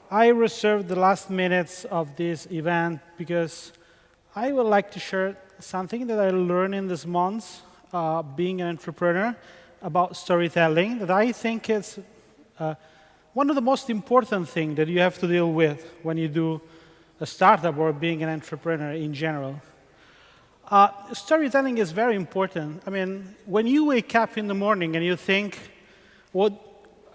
I reserved the last minutes of this event because I would like to share something that I learned in this month, being an entrepreneur, about storytelling, that I think is one of the most important things that you have to deal with when you do a startup or being an entrepreneur in general. Storytelling is very important. I mean, when you wake up in the morning and you think, what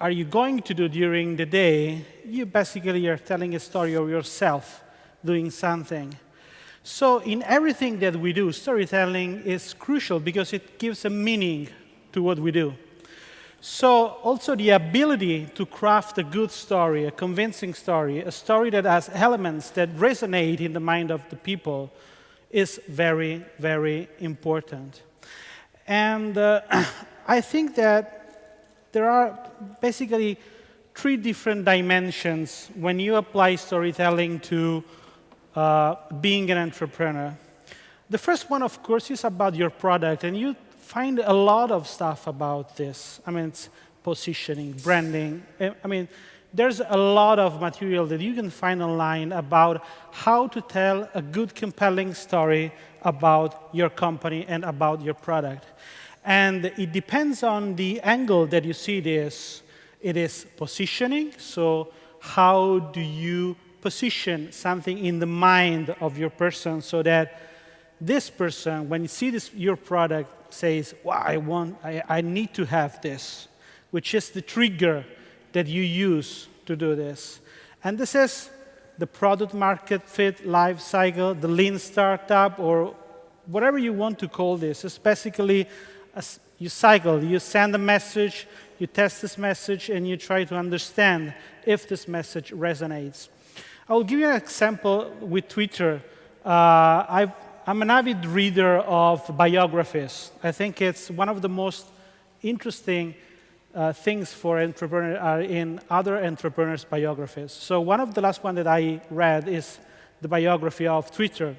are you going to do during the day, you basically are telling a story of yourself doing something. So in everything that we do, storytelling is crucial because it gives a meaning to what we do. So also the ability to craft a good story, a convincing story, a story that has elements that resonate in the mind of the people is very, very important. And I think that there are basically three different dimensions when you apply storytelling to being an entrepreneur. The first one, of course, is about your product, and you find a lot of stuff about this. I mean, it's positioning, branding. I mean, there's a lot of material that you can find online about how to tell a good, compelling story about your company and about your product. And it depends on the angle that you see this. It is positioning, so how do you position something in the mind of your person so that this person, when you see your product, says, wow, I need to have this, which is the trigger that you use to do this. And this is the product market fit life cycle, the lean startup, or whatever you want to call this. It's basically you cycle, you send a message, you test this message, and you try to understand if this message resonates. I will give you an example with Twitter. I'm an avid reader of biographies. I think it's one of the most interesting things for entrepreneurs are in other entrepreneurs' biographies. So one of the last one that I read is the biography of Twitter.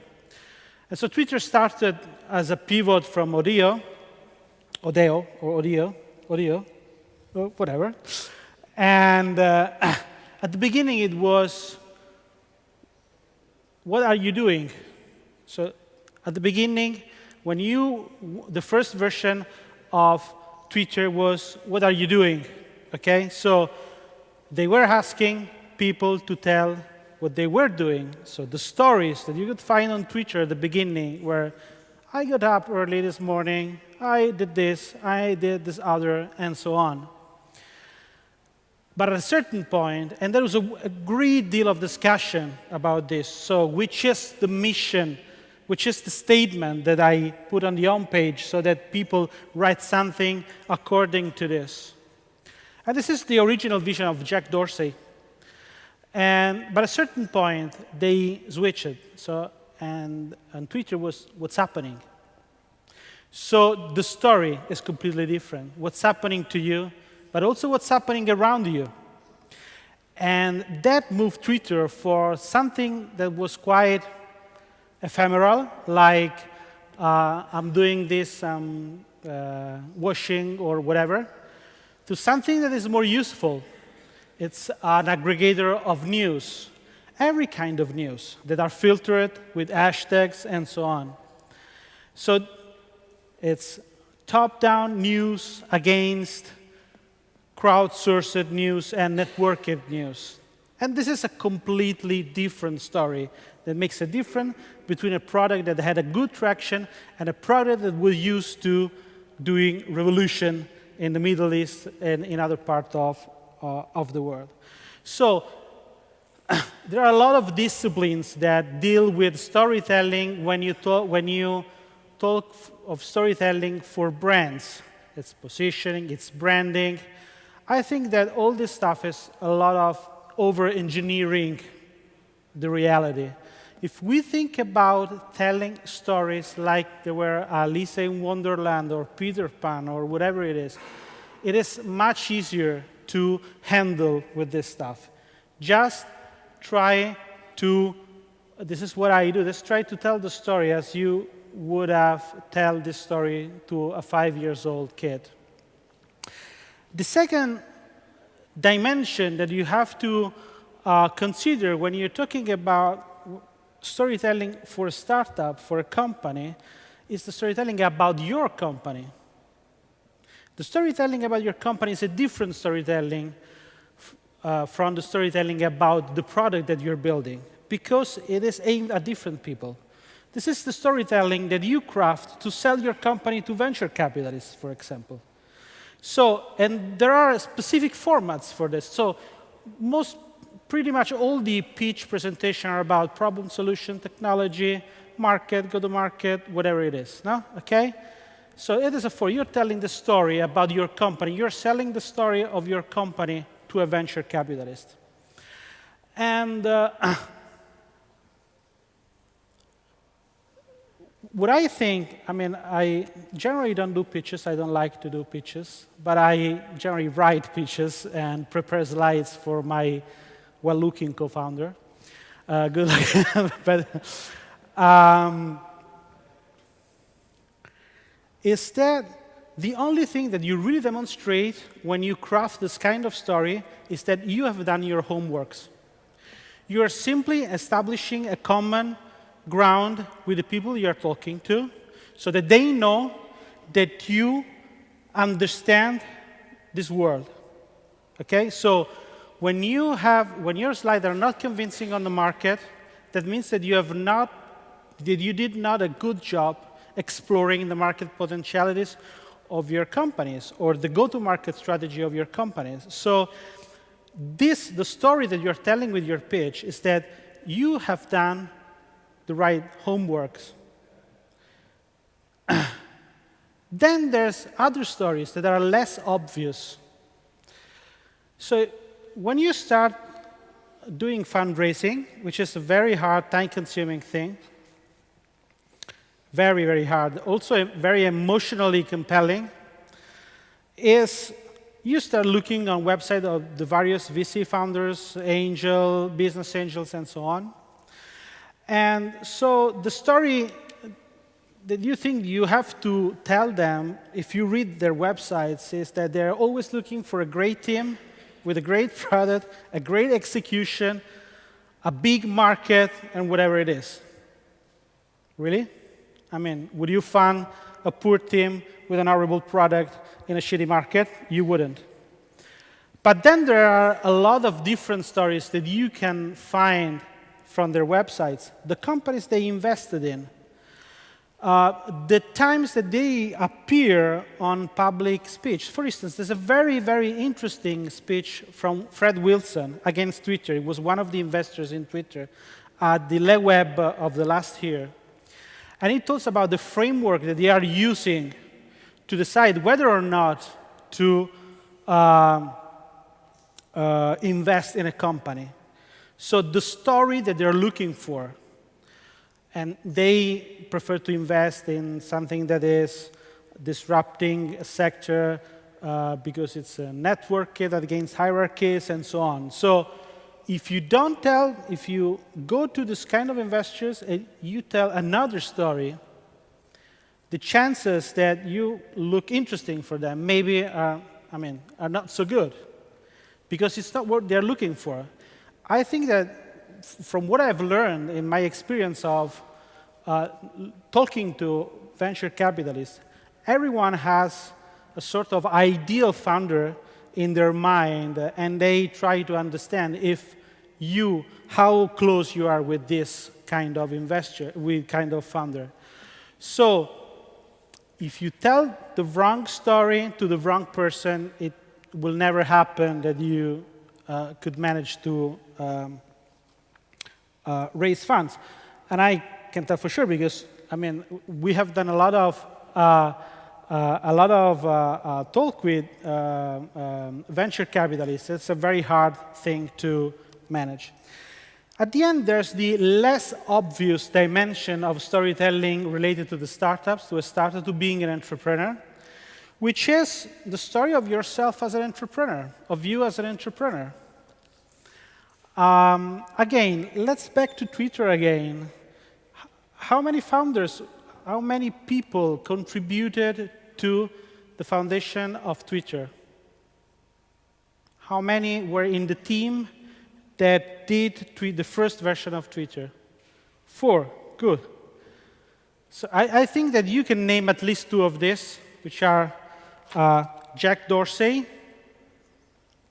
And so Twitter started as a pivot from Odeo, whatever. And at the beginning, it was, what are you doing? So at the beginning, the first version of Twitter was, what are you doing? Okay, so they were asking people to tell what they were doing. So the stories that you could find on Twitter at the beginning were, I got up early this morning, I did this, I did this other, and so on. But at a certain point, and there was a great deal of discussion about this, so which is the mission, which is the statement that I put on the home page so that people write something according to this. And this is the original vision of Jack Dorsey. But at a certain point, they switched it. So, and Twitter was what's happening. So the story is completely different. What's happening to you, but also what's happening around you. And that moved Twitter for something that was quite ephemeral, like I'm doing this, washing or whatever, to something that is more useful. It's an aggregator of news, every kind of news that are filtered with hashtags and so on. So it's top-down news against crowdsourced news and networked news. And this is a completely different story that makes a difference between a product that had a good traction and a product that was used to doing revolution in the Middle East and in other parts of the world. So there are a lot of disciplines that deal with storytelling when you talk of storytelling for brands. It's positioning, it's branding. I think that all this stuff is a lot of over-engineering the reality. If we think about telling stories like there were Alice in Wonderland or Peter Pan or whatever it is much easier to handle with this stuff. Just try to, this is what I do, just try to tell the story as you would have tell this story to a 5-year-old kid. The second dimension that you have to consider when you're talking about storytelling for a startup, for a company, is the storytelling about your company. The storytelling about your company is a different storytelling from the storytelling about the product that you're building, because it is aimed at different people. This is the storytelling that you craft to sell your company to venture capitalists, for example. So, and there are specific formats for this. So, pretty much all the pitch presentations are about problem, solution, technology, market, go-to-market, whatever it is. No? Okay? So it is you're telling the story about your company. You're selling the story of your company to a venture capitalist. And what I think, I generally don't do pitches. I don't like to do pitches. But I generally write pitches and prepare slides for my well-looking co-founder. Good luck. But, is that the only thing that you really demonstrate when you craft this kind of story is that you have done your homeworks. You are simply establishing a common ground with the people you are talking to so that they know that you understand this world. Okay? So when your slides are not convincing on the market, that means that you did not a good job exploring the market potentialities of your companies or the go-to-market strategy of your companies. So the story that you're telling with your pitch is that you have done the right homeworks. Then there's other stories that are less obvious. So when you start doing fundraising, which is a very hard, time-consuming thing, very, very hard, also very emotionally compelling, is you start looking on websites of the various VC founders, business angels, and so on. And so the story that you think you have to tell them, if you read their websites, is that they're always looking for a great team with a great product, a great execution, a big market, and whatever it is. Really? Would you fund a poor team with an horrible product in a shitty market? You wouldn't. But then there are a lot of different stories that you can find from their websites, the companies they invested in, the times that they appear on public speech. For instance, there's a very, very interesting speech from Fred Wilson against Twitter. He was one of the investors in Twitter at the Le Web of the last year. And he talks about the framework that they are using to decide whether or not to invest in a company. So the story that they're looking for. And they prefer to invest in something that is disrupting a sector because it's a network that against hierarchies and so on. So if you go to this kind of investors and you tell another story, the chances that you look interesting for them maybe are not so good, because it's not what they're looking for. I think that from what I've learned in my experience of talking to venture capitalists, everyone has a sort of ideal founder in their mind, and they try to understand how close you are with this kind of investor, with kind of founder. So if you tell the wrong story to the wrong person, it will never happen that you could manage to raise funds. And I can tell for sure because, we have done a lot of talk with venture capitalists. It's a very hard thing to manage. At the end, there's the less obvious dimension of storytelling related to the startups, to a startup, to being an entrepreneur, which is the story of yourself as an entrepreneur, of you as an entrepreneur. Again, let's back to Twitter again. How many founders, how many people contributed to the foundation of Twitter? How many were in the team that did the first version of Twitter? 4. Good. So I think that you can name at least 2 of these, which are Jack Dorsey,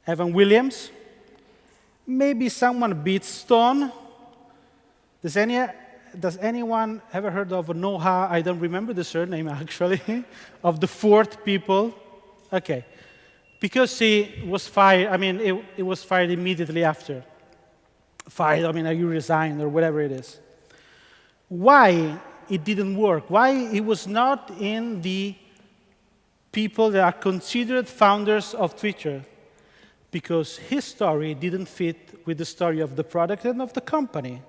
Evan Williams, maybe someone beats Stone. Does anyone ever heard of Noah? I don't remember the surname, actually, of the 4th people. OK. Because he was fired, I mean, it was fired immediately after. Fired, I mean, you resigned or whatever it is. Why it didn't work? Why he was not in the people that are considered founders of Twitter? Because his story didn't fit with the story of the product and of the company.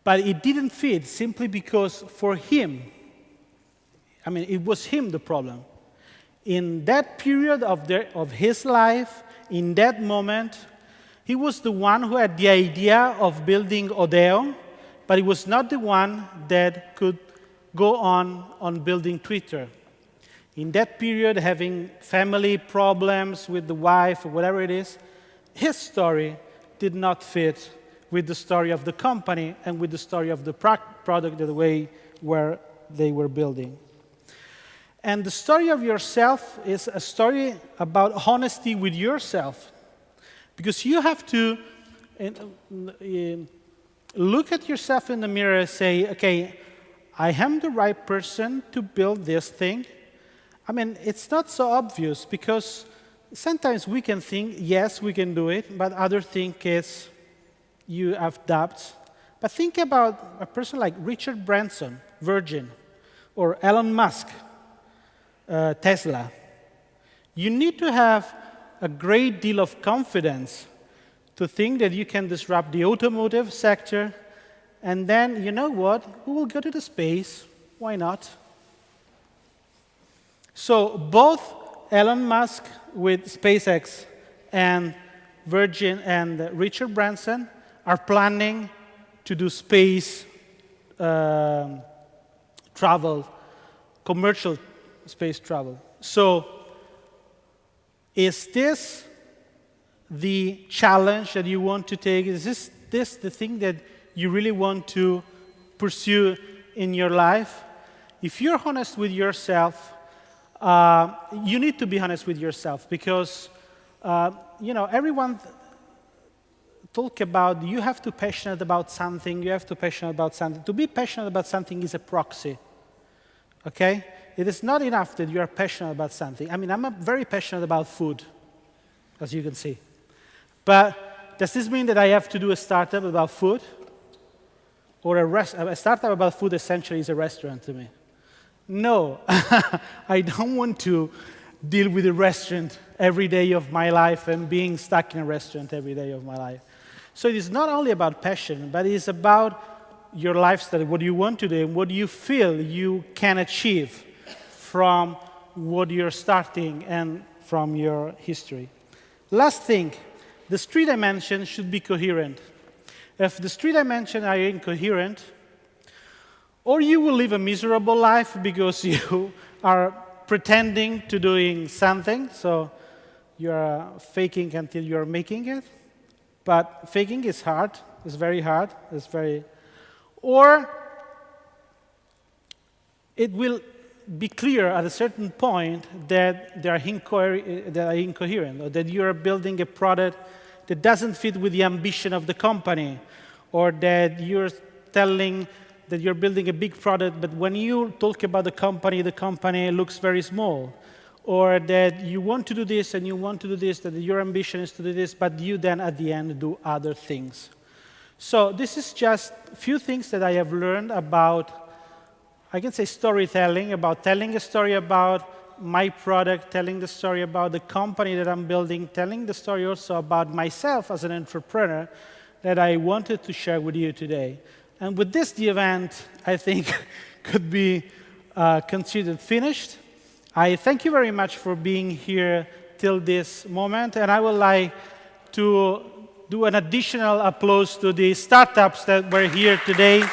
But it didn't fit simply because for him, I mean, it was him the problem. In that period of his life, in that moment, he was the one who had the idea of building Odeo, but he was not the one that could go on building Twitter. In that period, having family problems with the wife or whatever it is, his story did not fit with the story of the company and with the story of the product, the way where they were building. And the story of yourself is a story about honesty with yourself. Because you have to look at yourself in the mirror and say, OK, I am the right person to build this thing. I mean, it's not so obvious, because sometimes we can think, yes, we can do it, but others think it's you have doubts. But think about a person like Richard Branson, Virgin, or Elon Musk, Tesla. You need to have a great deal of confidence to think that you can disrupt the automotive sector, and then, you know what, we will go to the space. Why not? So both Elon Musk with SpaceX and Virgin and Richard Branson are planning to do space travel, commercial space travel. So is this the challenge that you want to take? Is this the thing that you really want to pursue in your life? If you're honest with yourself, you need to be honest with yourself, because everyone talk about you have to be passionate about something, you have to be passionate about something. To be passionate about something is a proxy, okay? It is not enough that you are passionate about something. I mean, I'm very passionate about food, as you can see. But does this mean that I have to do a startup about food? Or a startup about food essentially is a restaurant to me. No, I don't want to deal with a restaurant every day of my life and being stuck in a restaurant every day of my life. So it is not only about passion, but it is about your lifestyle, what you want to do, and what you feel you can achieve from what you're starting and from your history. Last thing, the 3 dimensions should be coherent. If the 3 dimensions are incoherent, or you will live a miserable life because you are pretending to doing something, so you're faking until you're making it. But faking is hard, it's very hard, or it will be clear at a certain point that they are incoherent, or that you are building a product that doesn't fit with the ambition of the company, or that you're telling that you're building a big product, but when you talk about the company looks very small, or that you want to do this and you want to do this, that your ambition is to do this, but you then at the end do other things. So this is just a few things that I have learned about, I can say, storytelling, about telling a story about my product, telling the story about the company that I'm building, telling the story also about myself as an entrepreneur that I wanted to share with you today. And with this, the event, I think, could be considered finished. I thank you very much for being here till this moment, and I would like to do an additional applause to the startups that were here today.